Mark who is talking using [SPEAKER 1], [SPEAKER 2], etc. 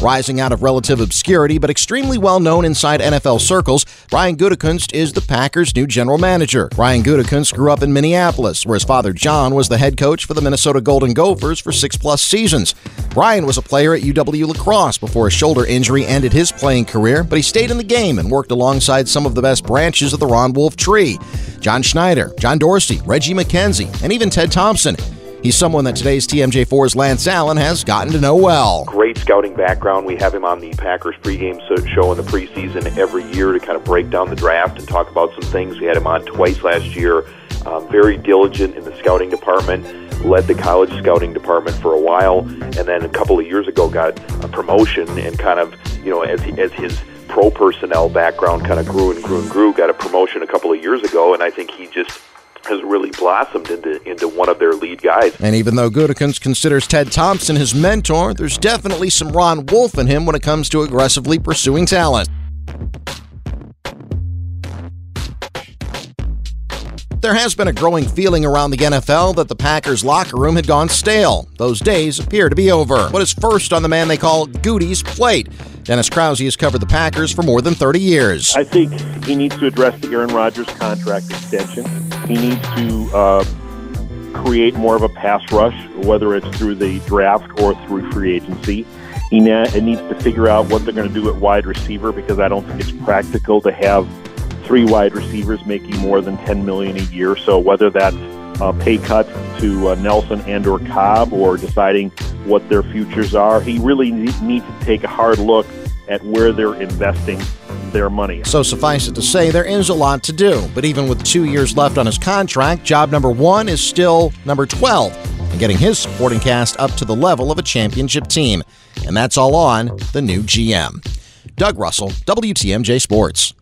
[SPEAKER 1] Rising out of relative obscurity, but extremely well-known inside NFL circles, Brian Gutekunst is the Packers' new general manager. Brian Gutekunst grew up in Minneapolis, where his father John was the head coach for the Minnesota Golden Gophers for 6+ seasons. Brian was a player at UW Lacrosse before a shoulder injury ended his playing career, but he stayed in the game and worked alongside some of the best branches of the Ron Wolf tree. John Schneider, John Dorsey, Reggie McKenzie, and even Ted Thompson. He's someone that today's TMJ4's Lance Allen has gotten to know well.
[SPEAKER 2] Great scouting background. We have him on the Packers pregame show in the preseason every year to kind of break down the draft and talk about some things. We had him on twice last year. Very diligent in the scouting department. Led the college scouting department for a while, and then a couple of years ago got a promotion and kind of, as his pro personnel background kind of grew and grew and grew, got a promotion a couple of years ago, and I think he just has really blossomed into one of their lead guys.
[SPEAKER 1] And even though Gutekunst considers Ted Thompson his mentor, there's definitely some Ron Wolf in him when it comes to aggressively pursuing talent. There has been a growing feeling around the NFL that the Packers locker room had gone stale. Those days appear to be over. What is first on the man they call Goody's plate? Dennis Krause has covered the Packers for more than 30 years.
[SPEAKER 3] I think he needs to address the Aaron Rodgers contract extension. He needs to create more of a pass rush, whether it's through the draft or through free agency. He needs to figure out what they're going to do at wide receiver, because I don't think it's practical to have 3 wide receivers making more than $10 million a year. So whether that's a pay cut to Nelson and or Cobb, or deciding what their futures are, he really needs to take a hard look at where they're investing their money.
[SPEAKER 1] So suffice it to say, there is a lot to do. But even with 2 years left on his contract, job number 1 is still number 12, and getting his supporting cast up to the level of a championship team. And that's all on the new GM. Doug Russell, WTMJ Sports.